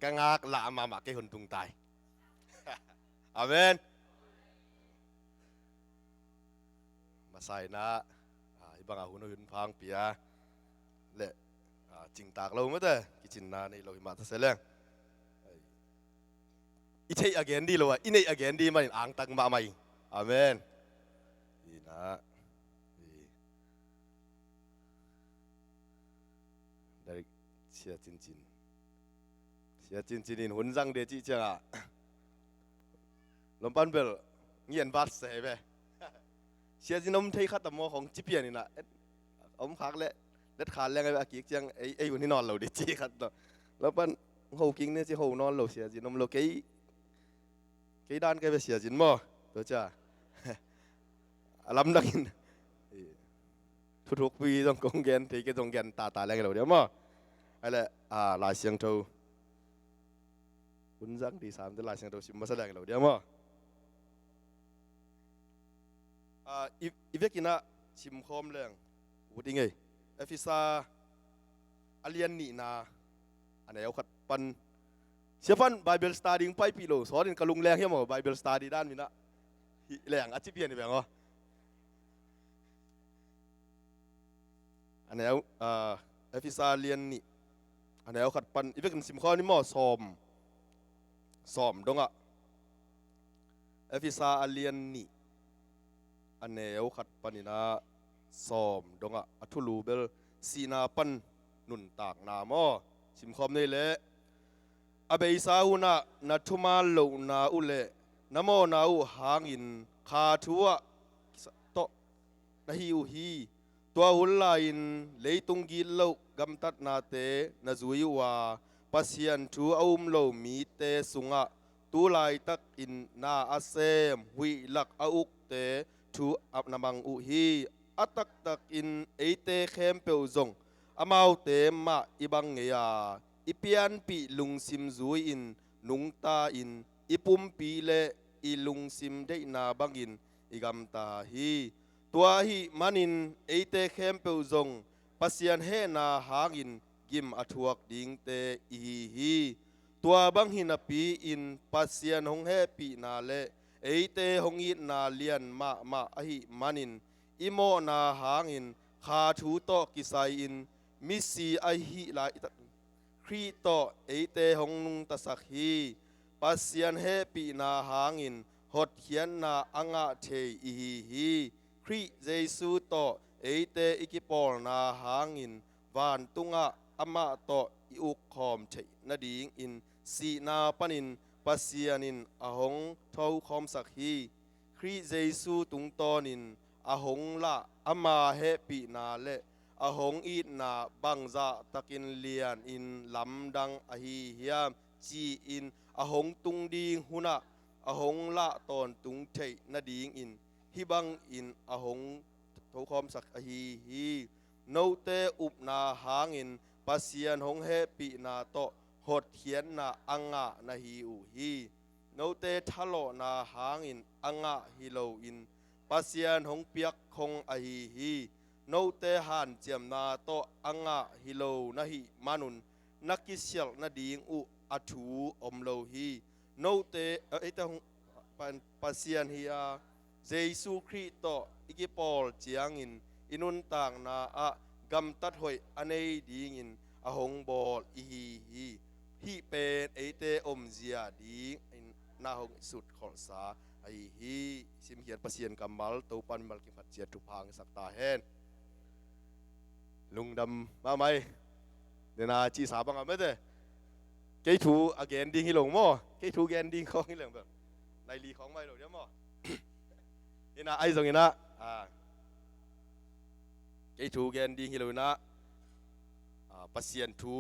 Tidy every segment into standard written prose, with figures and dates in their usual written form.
kangak la mama ke huntung tai amen masai na ibang ahuno yun phang pia le ching tak lo mate kichin na nei lo ma ta seleng ithei again di lo inei again di man ang tak ma mai amen ina dari sia chin in hun zang de chi cha lompan bel ngien bat se be sia chin om thei khat mo hong chi pian ina om khak leเล็ดขาแรงไอ้กิ๊กจังไอ้คนที่นอนเราดิจีครับแล้วปั้นหูกิ้งเนี่ยจีหูนอนเราเสียจินนมเรากี่ด้านกี่ไปเสียจินมั้งตัวจ้าลำดักินทุกปีต้องกงเกนที่ก็ต้องเกนตาแรงเราเดี๋ยวมั้งอะไรลายเสียงเท่าคุณจังที่สามที่ลายเสียงเท่าชิมมาแสดงเราเดี๋ยวมั้งอีเวกินะชิมคอมแรงวุฒิไงเอฟิซาอาเลียนนี่นาอันไหนเอาขัดปันเชื่อฟันไบเบิลสตาร์ดิ้งไปปีโลสอนกระลุงแรงเฮียมั้งไบเบิลสตาร์ดีด้านมินะแรงอาชีพเพียนนี่แบบว่าอันไหนเอาเอฟิซาเลียนนี่อันไหนเอาขัดปันอีเวกันซิมข้อนี่มั่วซ้อมดงอ่ะเอฟิซาอาเลียนนี่อันไหนเอาขัดปันนี่นะซ้อมดงอ่ะอัทุลูเบลซีนาปันนุนตากนามอชิมคอมนี่แหละอเบยสาหุนะนัทุมาโลนาอุเลนโมนาอุหางอินคาทัวโตนะฮิอุฮีตัวหุลลาอินเลยตุงกิโลกัมตัดนาเตนะจุยวาปัสยันทูอุมโลมีเตสุงะตูไลตักอินนาอาเซมหุยลักอุกเตทูอับนามังอุฮีอัตักตักอินเอเตเข้มเปียวจงอามาวเตมาอิบังเงียอีเปียนปีลุงซิมซุยอินนุงตาอินอีปุ่มปีเลอีลุงซิมได้นาบังอินอีกัมตาฮีตัวฮีมันินเอเตเข้มเปียวจงปัสยันเฮนาหางินกิมอทวกดิงเตอีฮีตัวบังหินปีอินปัสยันหงเฮปีนาเลเอเตหงอินนาเลียนมาอหิมันินอิโมนาหางอินคาทูโตกิไซอินมิสีไอฮิลาครีโตเอเตหงนุงตะสักฮีปัสยันเฮปีนาหางอินหดเขียนนาอังะเทอีฮีครีเจซูโตเอเตอิกิปอลนาหางอินวานตุงะอมะโตอิอุคอมเทนาดิงอินสีนาปนินปัสยันินอหงเท่าคอมสักฮีครีเจซูตุงโตนินอหงละอามาเฮปีนาเลอหงอีนาบังซาตะกินเลียนอินลำดังอหิเฮียมจีอินอหงตุงดิงหุนะอหงละตอนตุงเทนาดิงอินฮิบังอินอหงทุกคอมสักอหิฮีโนเตอุบนาหางอินปัสยันหงเฮปีนาโตหดเขียนนาอังะนาฮิอุฮีโนเตทะโลนาหางอินอังะฮิโลอินปัสยันหงเปียกคงอหิฮีโนเตหันเจียมนาโตอังะฮิโลนะฮิมานุนนักกิเชลนาดิงอุอัทูอมโลฮีโนเตเอตหงปัสยันฮีอาเจซูคริโตอิกิปอลเจียงอินอินุนต่างนาอะกัมตัดหอยอเนดิงอินอหงบอลอีฮีฮีเป็นเอเตอมเจียดิงอินนาหงสุดของสาไอฮีสิมเขียนปัสยันกัมมัลตูปันมัลกิฟัดเจียทุพังสักตาเฮนลุงดำมาไหมเดี๋ยวนาจีสาบังอ่ะไม่ได้เกยทูอเกนดิ้งฮิหลงมั่วเกยทูแกนดิ้งของฮิหลงแบบในลีของไม่หลงเดี๋ยวมั่วนี่นะไอ้ตรงนี้นะเกยทูแกนดิ้งฮิหลงนะปัสยันทู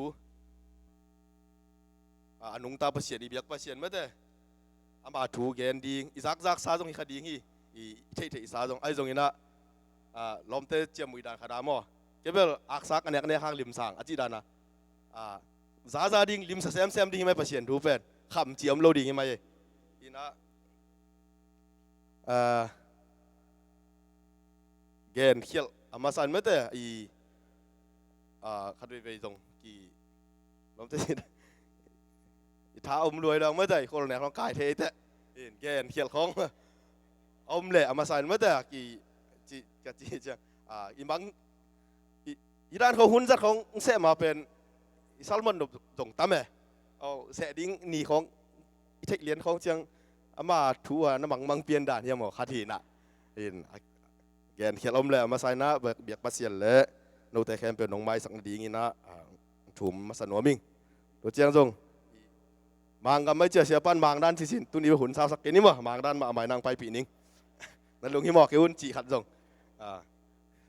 นุงตาปัสยันอีเบียกปัสยันไม่ได้อามาทูแกนดิ้งอีซักซาตรงนี้คดีงี้อีเทซาตรงไอ้ตรงนี้นะลมเตเจียมมือดานขาดามั่วเก็บเวลอักษรกันเนี่ยข้างริมสังอาจิดานะซาดิ้งริมแซมดิ้งไม่ประเสียนทูเป็นคำเจียมโลดิ้งไม่อีนะแกนเขียลอามาสันไม่แต่อีขัดไปตรงกี่ลมเต ท้าอมรวยเราเมื่อไหร่คนไหนของกายเทเตะเห็นแกนเขียนของอมเละมาใส่เมื่อไหร่กี่จีกะจีจังอีบังอีด้านเขาหุ้นจัดของเสมาเป็นซัลมอนตรงตั้มเอาเสดิ้งหนีของเทคเลียนของเชียงอามาทัวน้ำมังเปลี่ยนด่านเฮียหมอคาทีน่ะเห็นแกนเขียนอมเละมาใส่นะเบียกปัสเซียนเละโนแต่แคมเป็นน้องไม้สังดีงี้นะถุมมาสนวมิงตัวเจียงจงมังก็ไม่เจอเสียปั้นมังด้านที่สินตุนี้หุ่นสาวสักเกนี่มั้งมังด้านมาหมายนางไปปีนึงนั่นลุงที่หมอกเกี่ยวจีขัดจง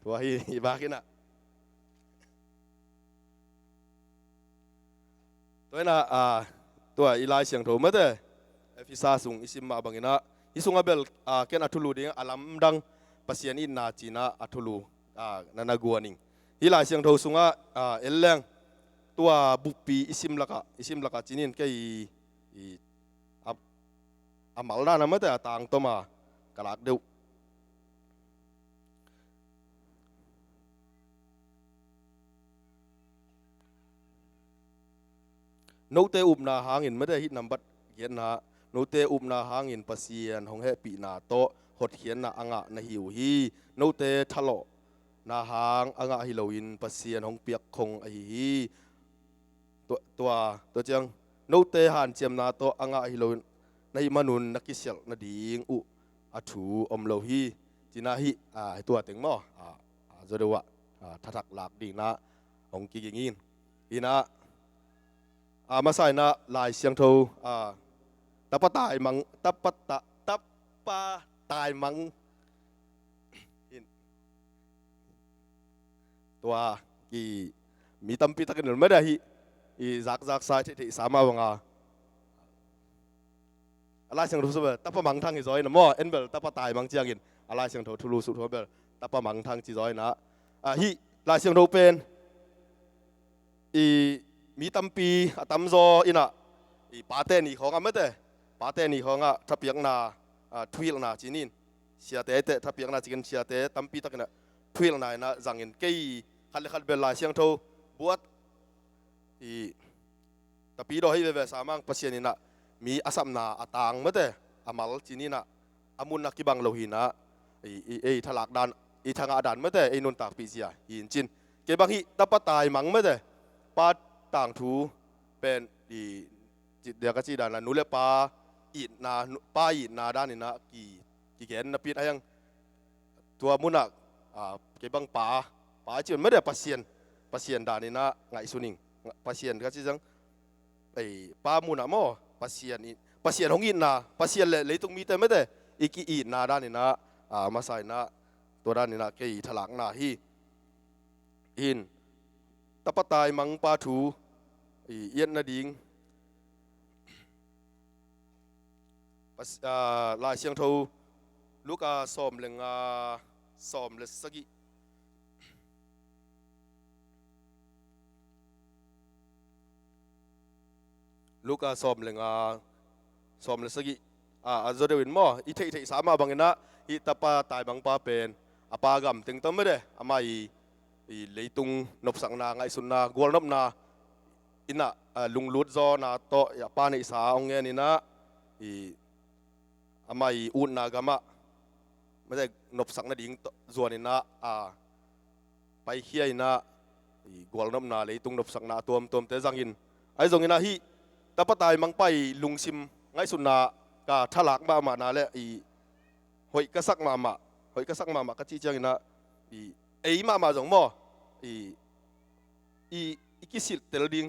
ตัวฮีบากินอ่ะตัวน่ะตัวอีไลเสียงโถมาเด้เอฟิซาสุงอิสิมมาบังอินะอิสุงอาเบลเกนอัทุลูดิ้งอาลัมดังปัสยานินาจีน่าอัทุลูนันนักกัวนิงอีไลเสียงโถสุงเอลเลงตัวบุปผีอิสิมลักจีนินแค่อามัลด้านะมาเด้ต่างตัวมากลากเดียวโนเตอุบนาหางอินไม่ได้ฮิตนำบัดเขียนนะโนเตอุบนาหางอินปัสยานของเฮปีนาโตหดเขียนนะอ่างะนะหิวฮีโนเตทะเลนาหางอ่างะฮิโลวินปัสยานของเปียกคงไอฮีตัวจังโนเตหันเจียมนาโตอ่างะฮิโลวินในมนุนนักกิเสลนาดีงอุอัถูอมโลฮีจีน่าฮีตัวเต็งมอจะดูว่าทักหลักดีนะองกิกิงินฮีนะมาใส่นะลายเสียงโทตับปะตายมังตับปะตายมังตัวกี่มีตั้มปีตะกันหรือไม่ได้ฮีจากสายที่สามารถว่าอะไรเสียงโทสุดตับปะมังทางจีจอยนะมั่วเอ็นเบลตับปะตายมังเจียงกินอะไรเสียงโททุลุสุดหัวเบลตับปะมังทางจีจอยนะฮีลายเสียงโทเป็นมีตั้มปีตั้มโซอินะปาเตนี่ของไม่ได้ปาเตนี่ของทับเปียงนาทวิลนาจีนินเสียเตะทับเปียงนาจีกันเสียเตะตั้มปีตะกันทวิลนานะจังเงินกี่ขัดเบลลายเสียงโทบวชแต่ปีดอยเวสามังปัสยานินะมีอาสัมนาตางไม่ได้อามัลจีนินะอามุนนักกิบังโลหินะทลากดานทางอาดานไม่ได้นุนตากปีเสียหินจินเก็บางทีตับปะตายมังไม่ได้ปาต่างทูเป็นจิตเดียกจีดานะนุเลปาอินาด้านนี่นะกี่แกนนะปีอะไรยังตัวมุนักเก็บบังปาจีนไม่ได้ปัสยานด้านนี่นะไงสุนิงปัสยานก็จีจังปามุนักมั่วปัสยานของอินนาปัสยานเลยตรงมีแต่ไม่ได้อีกอินนาด้านนี่นะมาใส่นะตัวด้านนี่นะกี่ถลักนาฮีอินตับปะตายมังปาถูเย็นนาดิงลายเสียงโทลูกสอมเลงสอมเลสกิลูกสอมเลงสอมเลสกิจอเดวินมั่วอีเทสามาบังนะอีตับปะตายบังปาเป็นปากำตึงตั้มไม่ได้อามาเลยตุงนบสังนาไงสุนนากวลนบนาอินะลุงลุดจอนาโตยาปานิสาองเงินินะอามาอุนนากามะไม่ได้นบสังนาดิ่งจวนนินะไปเคียนะกวลนบนาเลยตุงนบสังนาตัวมเตจังอินไอ้จงอินะฮีแต่ปะตายมังไปลุงซิมไงสุนนากาทลักมานาเลหอยกระซักมาก็จีจังอินะมาจงมั่วกิสิลเตลดิง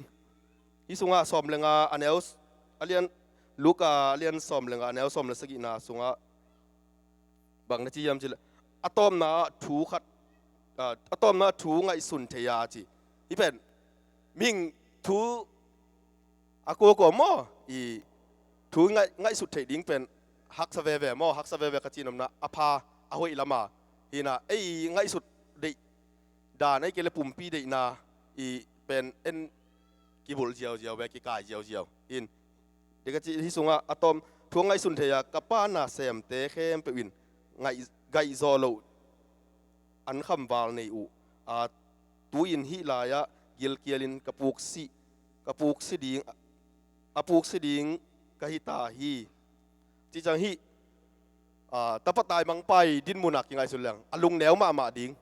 สุงสอมเลงอันเอลส์เลียนลูกเลียนสอมเลงอันเอลสอมเลสกินาสุงบางนาทียามจิลอะตอมนาถูขัดอะตอมนาถูไงสุนเทียจีอีเป็นมิงถูอากูก็มั่วถูไงสุดเทียดิงเป็นฮักสเวเวมั่วฮักสเวเวกจีนมนะอภาหอยละมาฮีน่ะไงสุดด่านไอ้เกลปุ่มปีเดนาเป็นกิบุลเจียวเวกิกายเจียวอินเด็กที่สุงอะตอมทวงไงสุนเทียกับป้านาเซมเตะเข้มไปวินไงโซโลอันคำวาลในตูอินฮิลายะกิลเกียลินกับปุกซีดี apuk siding kahita hi chi chang hi tapatai mangpai din munak kingai sulang alung neu ma ding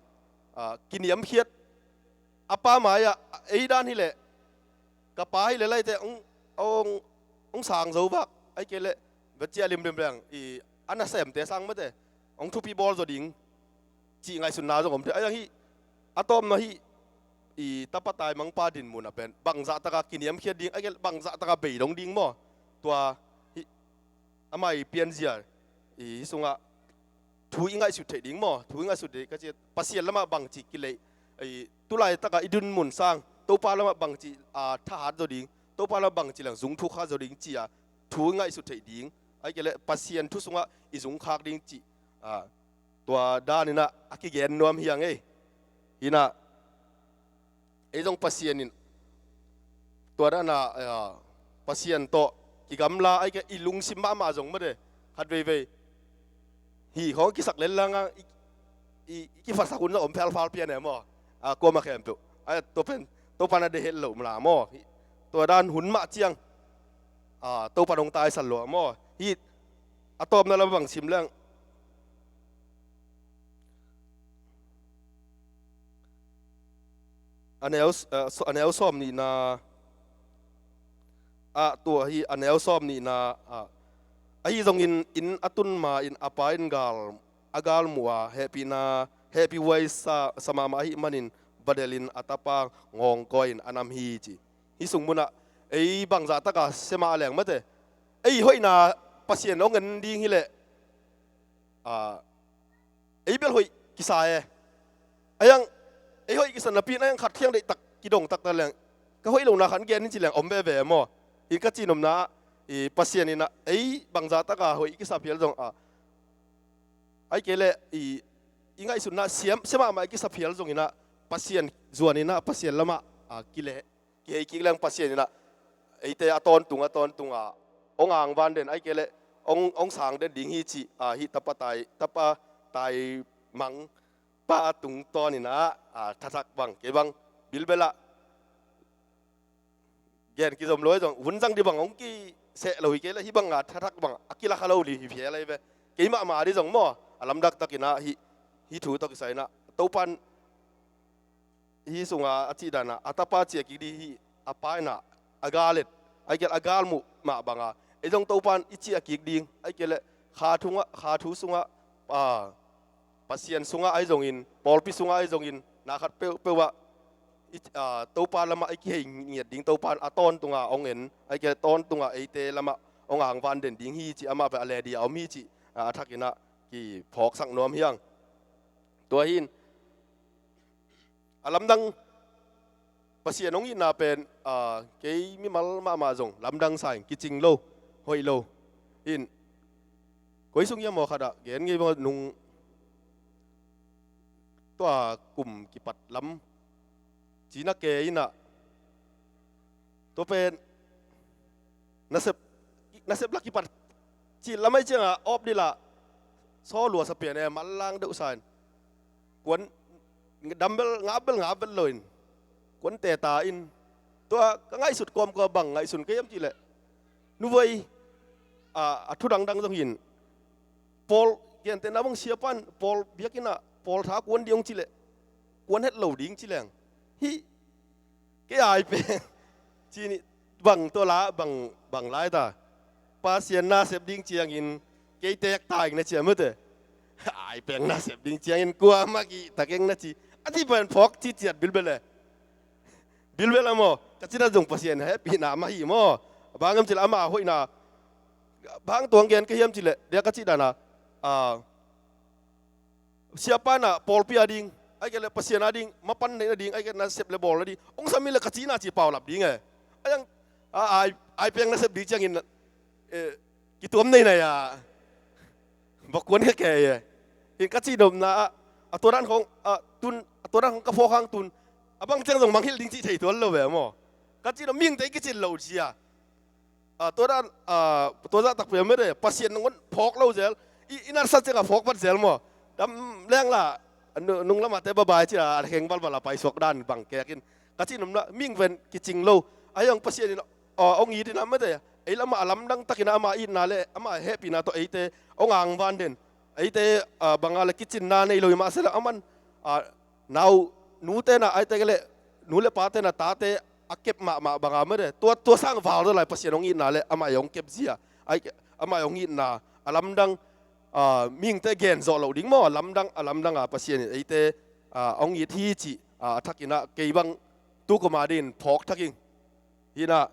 kiniam khiat apa maya eidan hi le kapa hi le lai te ong sang zo bak ai ke le bachia lim lim lang i ana sem te sang ma te ong thu pi bol zo ding chi ngai sun na zo om te ai hi atom na hi i tapatai mangpa din mun a pen bang za taka kiniam khiat ding ai ke bang za taka bei dong ding mo tua hi amai pian zia i sunga thu ingai su the ding mo thu ingai su de ka che pasien lama bang chi ki le ai tulai taka idun mun sang to pa lama bang chi tha hat zo ding to pa la bang chi lang zung thu kha zo ding chi thu ngai su the ding ai ke le pasien thu sunga i zung khak ding chi tua da ni na aki gen nom hiang ei hina ei jong pasien in tua da na pasien to ki gamla ai ke ilung sim ma jong ma de hat ve hi ho ki sak len langa ki fa sakun om phal phal pian ne mo ko ma khem tu ai to pen to pa na de hel lo mla moตัวด้านหุ่นมะเจียงตัวปะดงตายสันหลวมอฮีอะตอมนั่นละบังชิมเรื่องอันแนวซ้อมนี่นาตัวฮีอันแนวซ้อมนี่นาไอ้ตรงอินอตุนมาอินอปาอินอากาลมัวเฮปีนาเฮปีไวสมามาฮิมันินบัดเดลินอัตปางงองกอยนอนามฮีจีฮิสุงมุนะไอ้บางจากตะกาเสมาแหลงมาเถอะไอ้ห้อยนาปัสเซียนเอาเงินดีฮิเละไอ้เบลห้อยกิสายไอ้ยังไอ้ห้อยกิสันนับปีนั่งขัดเที่ยงได้ตักกิดงตักตะแหลงก็ห้อยลงนาขันเกณฑ์นี่จีแหลงอมเบะมออีกจีนมนะไอ้ปัสเซียนนี่นะไอ้บางจากตะกาห้อยกิสาเพียรจงไอ้เกลเลยอีง่ายสุดนะเสมาไม่กิสาเพียรจงนี่นะปัสเซียนจวนนี่นะปัสเซียนละมากิเลกิเรื่องปัสเซียนนี่นะไอ้เตะตอนตุงองอ่างวันเด่นไอ้เกลองสางเด่นดิ่งฮีจีฮีตะปะไตมังป้าตุงตอนนี่นะทักบังเกบังบิลเบละแกนกิจมลอยจงหุ่นจังดีบังองกีเสะลอยเกลฮีบังทักบังอากิละขลาวลีฮีเพียอะไรไปเกมาดิจงมั่วลำดักตะกินะฮีถูตะกิใส่นะตัวปันฮีสุงอาจีดานะอัตปาเจียกิดีฮีอปายนะอากาเลตไอ้เกลอากาลมุมาบังไอ้จงตัวปันอิจิอากิกดิงไอ้เกลขาทุสุงปัสเซียนสุงไอ้จงอินปอลพิสุงไอ้จงอินนาขัดเปว่าตัวปันละมาไอ้เกลเงียดดิงตัวปันตอนตุงองเอ็นไอ้เกลตอนตุงไอ้เตละมาองอ่างวันเด่นดิงฮีจีอามาไปอะไรดีเอามีจีทักกินะกี่พอกสังนวมเฮียงตัวหินลำดังภาษาน้องอินนาเป็นเกยมิมัลมาจงลำดังใส่กิจิงโลหอยโลอินก้อยสุงยามอขดาเกณฑ์ไงว่านุงตัวกลุ่มกิปัดลำจีนักเกยินะตัวเป็นนัสเซบลักกิปัดจีละไม่เจ้าออบดีละซ้อหลัวสเปียนเนี่ยมันล่างเดือดสายกวนดัมเบลงาเบลเลยกวนเตตาอินตัวก็ง่ายสุดกอมก็บังง่ายสุดก็ยังจีแหละนู่นไว้ทุดังตรงหินพอลเกี่ยนแต่น้ำบังเชียปันพอลเบียกินะพอลท้ากวนเดียงจีแหละกวนเฮ็ดเหล่าดิ้งจีแหลงฮิแกอายเป็นจีนี่บังตัวละบังไล่ตาปาเซียนนาเสพดิ้งเจียงอินเกยแตกตายนะเจียมั้งเถอะไอ้เป็นนาเสพดิ้งเจียงอินกลัวมากอีตะเก่งนะจีอันที่เป็นพอกที่เจียดบิลเบลละมั้งก็จีน่าจงปาเซียนให้ปีหน้ามาหีมั้งบางคำจีละมาห้อยนาบางตัวเงินก็เยี่ยมจีเลยเดี๋ยวก็จีดานะsiapa nak pol pi ading ai ke le pasien ading mapan ne ading ai ke na sep le bol ading ong sami le kacina ci pau lap ding ayang ai peng na sep di chang in ki tuam nei na ya bakwan ke ye in kaci dom na atoran khong tun atoran khong ka pho khang tun abang chang dong manghil ding chi thei tuan lo ve mo kaci dom ming te ki chin lo chi yaตัวตักเปลี่ยนไม่ได้ปัสเซียนนงพอกเล่าเซลอินาร์สัจจะกับพอกปัสเซลมั้งดำแรงล่ะนุ่งละมาแต่บ่ายที่ละเข่งบัลบัลไปสวกด้านบังแกกินกะที่นุ่มละมิ่งเวนกิจิงเล่าไอ้ยังปัสเซียนอ ông ý thì nắm thế ấy là mà làm đăng takina ama in na le ama happy na to ấy te ông ang van den ấy te bangal kitchen na nei loi ma sala aman now nu te na ai te gele nu le pa te na ta te akep ma banga ma de tua sang vào rồi lại pasien ông in na le ama yong kep zia ai ama yong in na alam dang ming te gen zo lo ding mo alam dang pasien ấy te ông ý thi chỉ takina cây bang tu ko ma din phok taking hina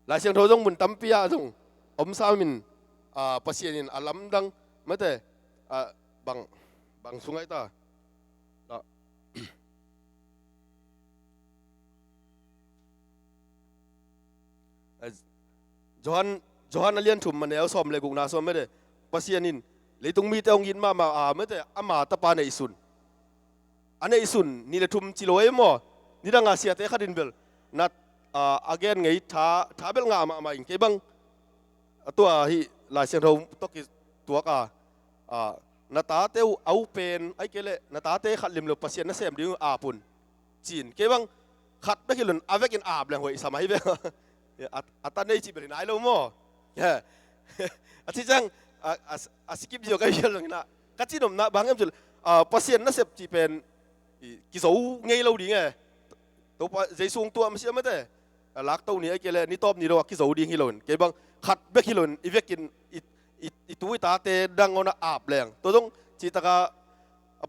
lại xem thôi giống mình tắm pia giống sao mình pasien alam dang mất thế bằng bằng xuống ấy ta đó Johan alien thum man el som le gung na som mất thế pasien lấy tung mi teong in ma mất thế ama tapa nei sun ane sun ni le thum chilo emo ni da nga sia te khadin bel nat again ngai tha bel nga ma in ke bang tua hi la sia thom to ki tua ka na ta te au pen ai ke le na ta te khat lim lo pasien na sem ding pun chin ke bang khat ba kilon avek in le hoi samai be ata nei chi bel nai lo mo ya ati jang skip jo ka yel na ka chi nom na bangem jul pasien na sep chi pen ki zo ngei lo ding e to pa jai sung tua ma sia ma te lak to ni ai ke le ni top ni ro ki zo ding hi lon ke bang khat be kilon ivekin itui ta te dang ona leng to dong chi taka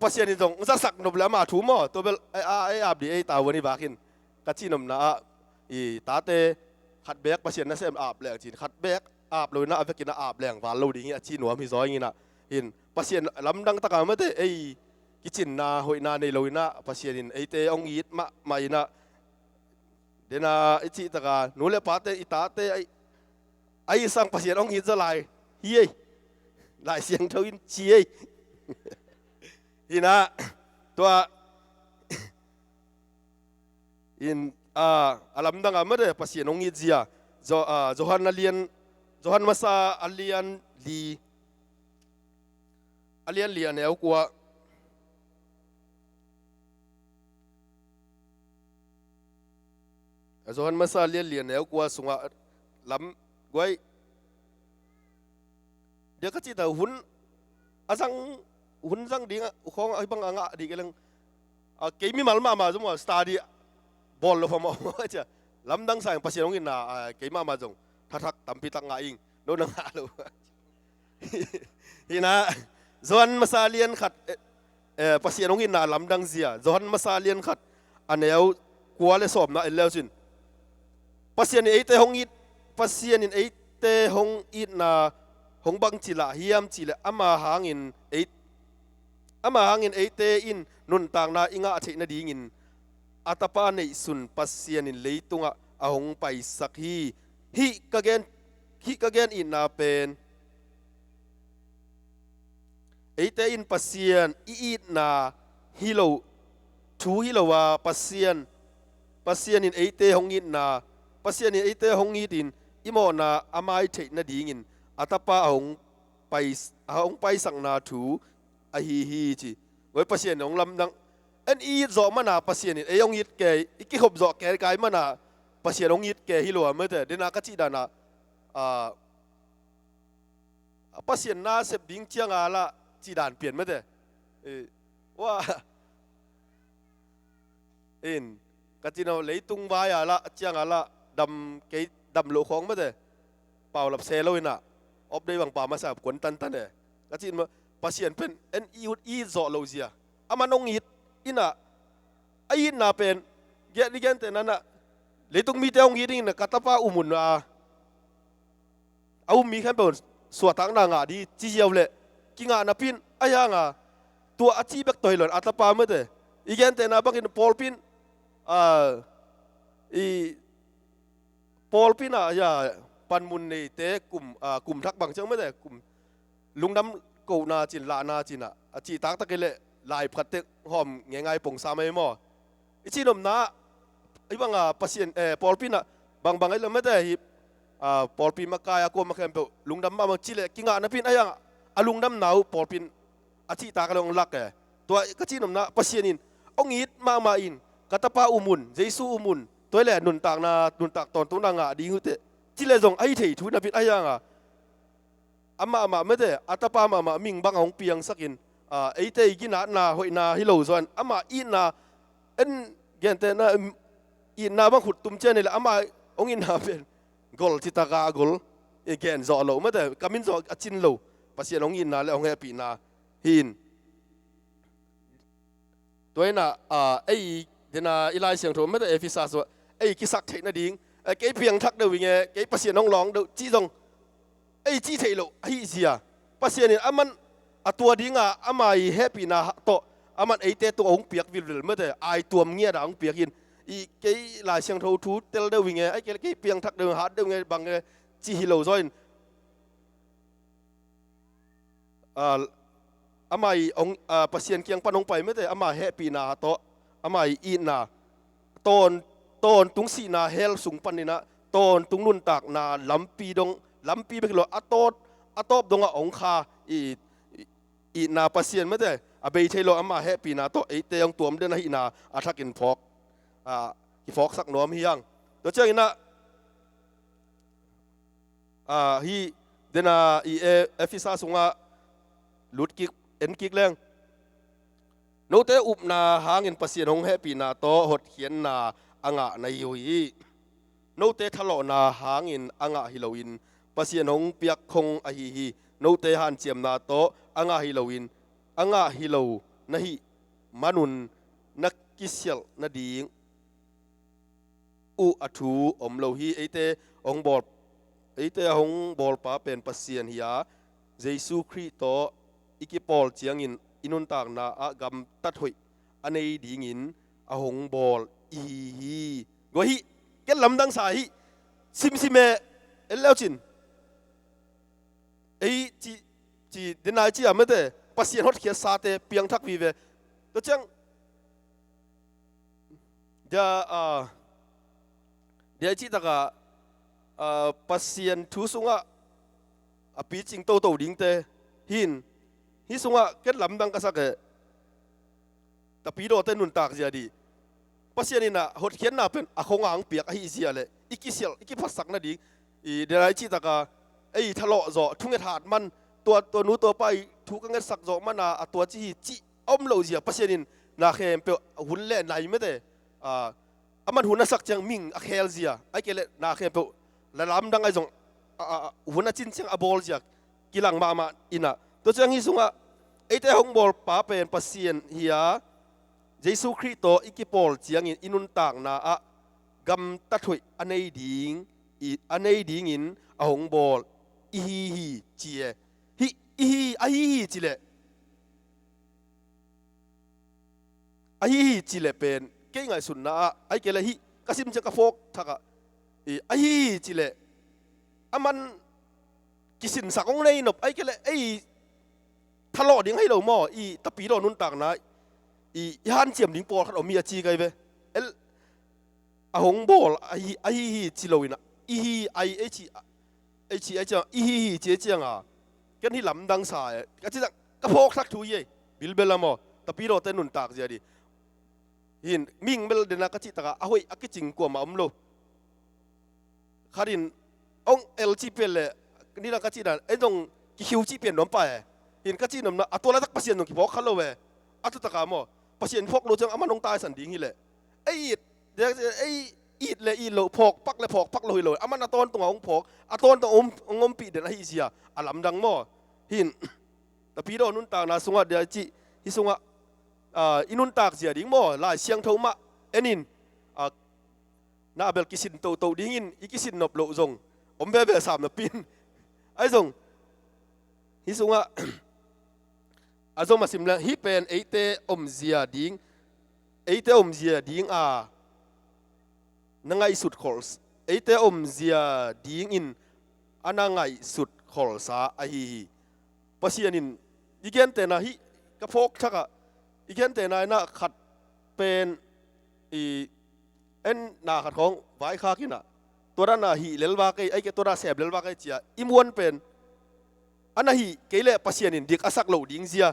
pasien ni dong sa sak no bla ma thu mo to bel ai di ai ta wani bakin ka chi nom na ta te khat bek pasien na sem leng chin khat bek lo na avekin leng wa lo ding a chi nuam hi zoi na in pasien lam dang taka ma te ai kichin na hoi na nei loina pasien in ai te ong it ma ina dena ichi taka nule pa te ita te ai sang pasien ong it za lai hi lại xiang thâu in chi ấy thì na tua in alam dang amat deh pasien ong it zia Johan masa alian li aneu kwa Johan masa alian li aneu kwa sunga lam guai dia kecil tahu hun zang dia khong ai bang anga di kelang kemi mal ma semua study ball lo famo aja lam dang sang pasien ongin na kemi ma jong thatak tampi tak ngaing do nang lo hina zon masalian khat pasien ongin na lam dang zia zon masalian khat aneu kuale som na eleusin pasien ei te hongit pasien in ei te hong it na hong bang chila hiam chila ama hangin ei te in nun tang na inga the na ding in atapa nei sun pasien in leitunga ahong pai sak hi kagen in na pen ei te in pasien i na hilo thu hilowa pasien in ei te hong in na pasien in ei te hong in imo na amai the na ding in atapa ahong pai sang na thu a hi chi goi pasien ong lam dang en i zo mana pasien e ong it ke iki hop zo ke kai mana pasien ong it ke hi lo ma te dena ka chi dana pasien na sep ding chiang ala chi dan pian ma te wa in ka chi no leitung ba ya la chiang ala dam lo khong ma te pau lap se lo ina op dei bang pa ma sa kon tan de ka chin ma pasien pen en i zo lo zia ama nong it ina ai na pen ge di gen te nana leitung mi te ong i ding na katapa umun au mi khan bon suwa tang na nga di chi jiao le ki nga na pin aya nga tua achi bek toilon atapa ma te igen te na bakin pol pin pol pin ya pan mun nei te kum thak bang chang ma te kum lungdam ko na chin la na chin a chi tak tak le lai phat te hom nge ngai pong sa mai mo ichi nom na i bang pasien pol pin bang ai le ma te hi pol pin ma kaya ko ma khem pe lungdam ma chi le kinga na pin aya alungdam nau pol pin a chi tak long lak to ka chi nom na pasien in ong it ma in katapa umun jesu umun ตัวแหละนุนตากตอนตุ้งนางะดีงุเตจิเลจงไอเถยทุนพิษไอยังอ่ะอามาไม่ได้อัตปามามิงบังองเปียงสักินไอเตยกินนาหอยนาฮิโลซอนอามาอินนาเอ็นเกนเตนะอินนาบังขุดตุ้มเจนี่แหละอามาองอินนาเป็นกอลทิตากากอลเอเกนจอโลไม่ได้กามินจอจินโลภาษาองอินนาและองเฮปีนาหินตัวน่ะไอเดน่ะอีไลเสียงโทไม่ได้เอฟิซาสไอกิสักเทนดิ่งไอเพียงทักเดวิงไอภาษาน้องร้องเดจีจงไอจีเทโลไอเสียภาษาเนี่ยอามันตัวดิ่งอามาอีเฮปีนาโตอามันไอเตตัวองเปียกวิลไม่ได้ไอตัวเงี้ยด่างเปียกินอีไอลายเสียงโททูเตลเดวิงไอไอเพียงทักเดหาเดวิงบางจีฮิโลซอยอามาอีองภาษาเกียงปนองไปไม่ได้อามาเฮปีนาโตอามาอีนาตอนตุงสีนาเฮลสุงปันนี่นะตอนตุงนุนตากนาลำปีดงลำปีไปกิโลอัตอบดงองคาอีนาภาษาไม่ได้อาเบยเทโลอามาเฮปีนาโตไอเตยองตัวมันเดินให้นาอาทักกินฟอกกิฟอกสักหน่อมียังตัวเจ้าอินะฮีเดนาอีเอฟิซาสุงะลุดกิกเอ็นกิกแรงโนเตอุบนาหางเงินภาษาของเฮปีนาโตหดเขียนนาอ่างในยุยโนเตทะเลาะนาหางเงินอ่างฮิโลวินภาษาของเปียกคงอหิฮีโนเตหันเจียมนาโตอ่างฮิโลวินอ่างฮิโลนะฮิมานุนนักกิเซลนาดีงอุอัทูอมโลฮีไอเตองบอลไอเตองบอลป้าเป็นภาษาเฮียเยซูคริสต์โตอีกิปอลเจียงอินอินุนตากนาอากำตัดหอยอันในดีงินอาหงบอลอีฮีก็ฮีแกลำดังสายซิมเมเอลเลวจินไอจีเดนายจีอะไม่ได้ภาษาฮอตเขียนซาเตเปียงทักวีเวตัวจังเดี๋ยวจีตากาภาษาทุสุงะปีจิงโตดิ้งเตหินฮิสุงะแกลำดังกษักแต่ปีโดเตนุนตากเสียดีภาษานี่นะฮดเขียนน่ะเป็นอะคงอ่างเปียกไอ้เสียเลยอีกิเสียอีกิพัสสักนั่นดีเดี๋ยวไอ้จีตากาไอ้ทะเลาะจ่อทุ่งเหตุการณ์มันตัวนู้ตัวไปทุกเงินสักจ่อมันตัวจีอ้อมโลเสียภาษานี่นาเข้มเปียหุ่นเล่นไหนไม่ได้มันหุ่นสักจังมิงอะเคลเสียไอ้เกลนาเข้มเปียแล้วลำดังไอ้จงหุ่นจินเชียงอบอลเสียกิลังมาอินะตัวจังฮิสุงะไอ้แต่หงบอลป้าเป็นภาษาเฮียเยซูคริสต์โตอีกิปอลเจียงอินุนตากนาอะกำตัดหอยอันในดิ่งอินอะหงบอลอีฮีเจียฮีอีฮีจิเลอีฮีจิเลเป็นเก่งไงสุนนะไอ้เกลฮีกสิมจะกระโฟกทักอีฮีจิเลอามันกิสินสักองในนบไอ้เกลไอ้ทะเลาะดิ้งให้เราหม้ออีตะปีเรานุนตากนะอีฮันเจียมดิ้งปอขัดเอามีอาจีไงเว้อะหงบอลไอฮีจิโลวินะอีฮีไอเอชีไอจังอีฮีเจียจังกันที่ลำดังสายกันที่จังกระโปงทักทุยบิลเบลละหม้อตะปีเราเต้นนุนตากเสียดีหินมิงเบลเดนักกันที่ตากอะหอยอะกิจิงกว่ามาโลขาดินองเอลจีเปลนี่นักกันที่นั่นไอ้ตรงกิคิวจีเปลี่ยนน้องไปหินกันที่นั่นนะตัวละตักภาษาหนุ่มกี่พอกขันโลเวอะตุตะกามอภาษาพอกโลจังอามันน้องตายสันดิ่งฮิเลไอ้เดี๋ยวไอ้อีดเลยอีโลพอกปักเลยพอกปักเลยเลยอามันอะตอนตรงองพอกอะตอนตรงงมปีเดนไอ้เสียอะลำดังมอหินแต่พี่โดนุนตากนาสุงะเดียจิฮิสุงะอินุนตากเสียดิ่งมอลายเสียงเท่ามะเอ็นินนาเบลกิสินโตดิ่งินอีกิสินนบโลจงอมเบเบสามนปินไอ้จงฮิสุงะอาจงมาสิมละฮิเป็นไอเตอมเสียดิ่งไอเตอมเสียดิ่งนังไงสุดขอลส์ไอเตอมเสียดิ่งอินอันนังไงสุดขอลส์ไอฮีภาษานินอีกแค่แต่นะฮิกระโปกทักอีกแค่แต่นายน่ะขัดเป็นเอ็นน่ะขัดของไว้ข้ากินตัวนั้นน่ะฮิเลลวาไกไอแกตัวนั้นแสบเลลวาไกเจียอิมวนเป็นอันนั้นฮิเกลี่ยภาษานินดิกอาศักโลดิ่งเสีย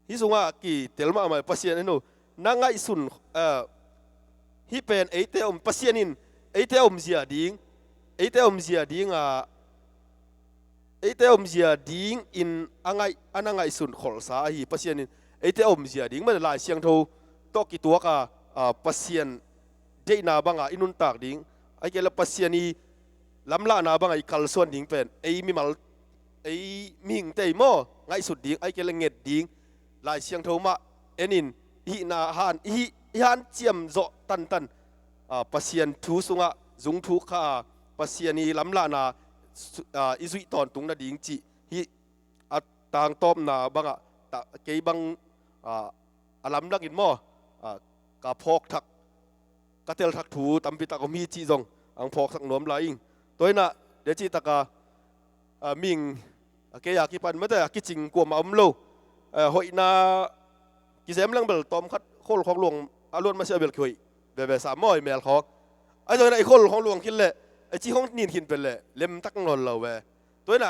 ฮิสุงะกี่เตลมาไม่ภาษานินโนนังไงสุน hi pen eite pasienin eite zia ding eite zia ding eite zia ding in anangai sun khol sa hi pasienin eite zia ding man lai siang tho to ki tua ka pasien de na banga inun tak ding ai ke la pasiani lamla na banga i kal suan ding pen ei mi mal ei ming te mo ngai sut ding ai ke la nget ding lai siang tho ma enin hi na han chiam zo tan pasien thu sunga zung thu kha pasiani lamla na izui ton tung na ding chi hi atang top na banga ta ke bang alam lak in mo ka phok thak ka tel thak thu tampi ta ko mi chi jong ang phok sak nom la ing toina de chi taka ming ke ya ki pan ma ta ki ching ko ma lo hoi na ki zem lang bel tom khat khol khong luang alon ma sia bel khoi be sa moi mel khok ai toina ai khol khong luang kin le ai chi hong nin kin pel le lem tak ngon lo we toina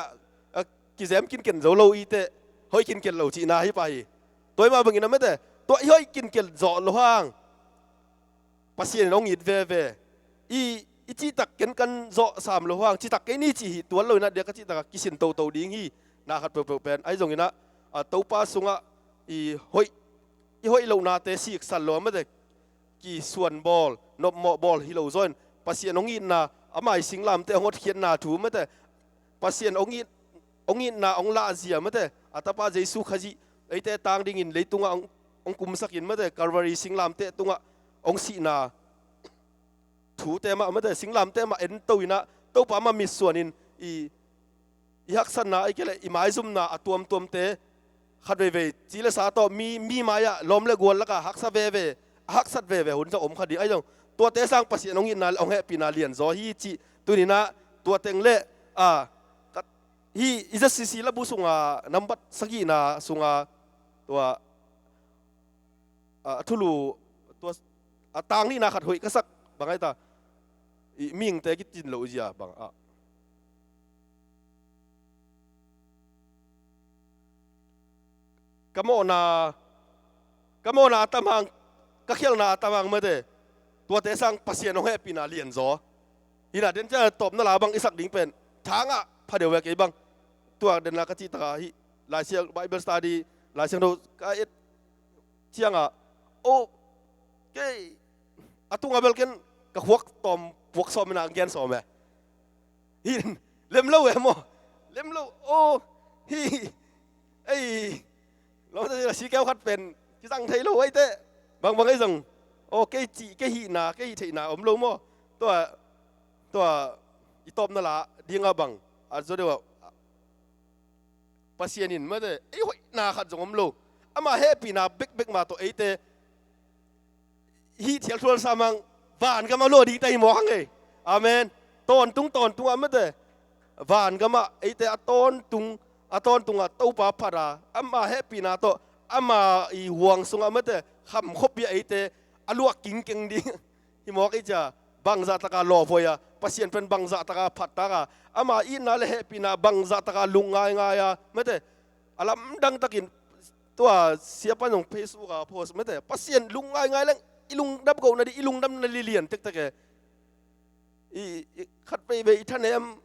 ki zem kin ken zo lo i te hoi kin ken lo chi na hi pa hi toy ma bangin na me te to hoi kin ken zo lo hang pasien ong it ve i chi tak ken kan zo sam lo hang chi tak ke ni chi hi tuan lo na de ka chi tak kisin to ding hi na khat pe pen ai zong ina to pa sunga i hoi lo na te sik sal lo ma de ki suan bol nop mo bol hi lo zon pasien ong in na amai singlam te ngot khian na thu ma te pasien ong in na ong la zia ma te atapa jesu khaji ai te tang ding in leitunga ong kum sakin ma te calvary singlam te tunga ong si na thu te ma te singlam te ma en to ina to pa ma mi suanin i hak san na ai kele i mai zum na atuam te khat ve chi le sa to mi ma ya lom le gol la ka hak sa ve hak sat ve hun sa om khadi ai jong tua te sang pasien ong in na ong he pina lian zo hi chi tu ni na tua teng le hi isa sisi la bu sunga nambat sagi na sunga tua thulu tua atang ni na khat hoi ka sak bangai ta ming te ki tin lo zia bang kamo na tamang ka khel na tamang ma de tua te sang pasien ong he pina lian zo hina den cha top na la bang isak ding pen thanga pha de we ke bang tua den la ka chi ta hi la sia bible study la sia do ka et chianga o ke atunga bel ken ka huak tom puak so mena gen so me hin lem lo mo lem lo o hi ai lo ta la si keu khat pen ki sang thai lo ai te bang ai jong o ke chi ke hi na ke hi thai na om lo mo to i top na la dinga bang a zo de wa pasienin ma de ai hoi na khat jong om lo ama happy na big ma to ai te hi thial thol samang van ka ma lo di tai mo hang ei amen ton tung ama de van ka ma ai te aton tung a to pa phara ama happy na to ama i huang sung ama te kham khop bi ai te aluak king di hi mo kai cha bang za taka lo phoya pasien pen bang za taka phat taka ama i na le happy na bang za taka lungai ya mate alam dang takin tua siapa nong Facebook post mate pasien lungai lang ilung dab go na di ilung dam na lilian tek tek i khat pe be thanem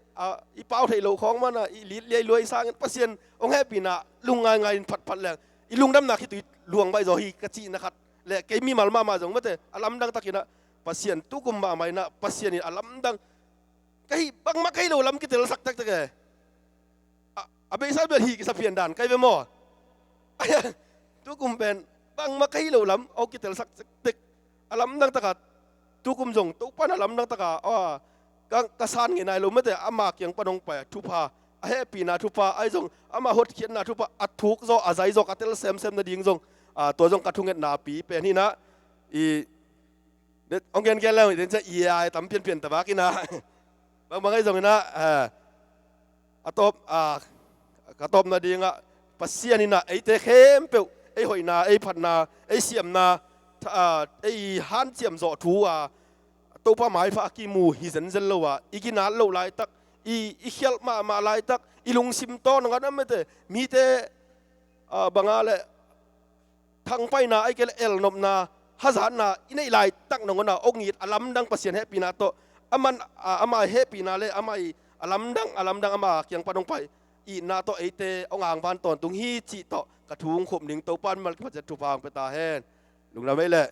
i pau thai lo khong mana i li le loi sang pasien ong happy na lungai phat lang ilung dam na khi tu luang bai zo hi ka chi na khat le ke mi mal ma jong mate alam dang takina pasien tu kum ma mai na pasien alam dang kai bang ma kai lo lam ki tel sak tak tak abe sa be hi ki sa pian dan kai be mo aya tu kum ben bang ma kai lo lam o ki tel sak tak alam dang takat tu kum jong tu pan alam dang taka ka san ngi nai lo mate ama kyang panong pa thupa a happy na thupa ai jong ama hot khian na thupa athuk zo azai zo ka tel sem na ding jong to jong ka thunget na pi pe ni na i ông gen gen lao đến sẽ ai tắm pian ta bác na bang ai giống na atop ka top na dinga pasian na ai te khem pe ai hoi na ai phat na ai siam na ai han siam zo thu to pa mai fa ki mu hi zen lo igina lo lai tak i khel ma lai tak ilung sim to nga na me te mi te bangale thang pai na ai kel el nop na hazana ina ilai tak nongona ongit alam dang pasien he pina to aman ama he pina le ama I alam dang ama kyang panong pai I na to ate ongang ban ton tung hi chi to ka thung khom ning to pan mal ka ja tu pang pe ta hen lung na mai le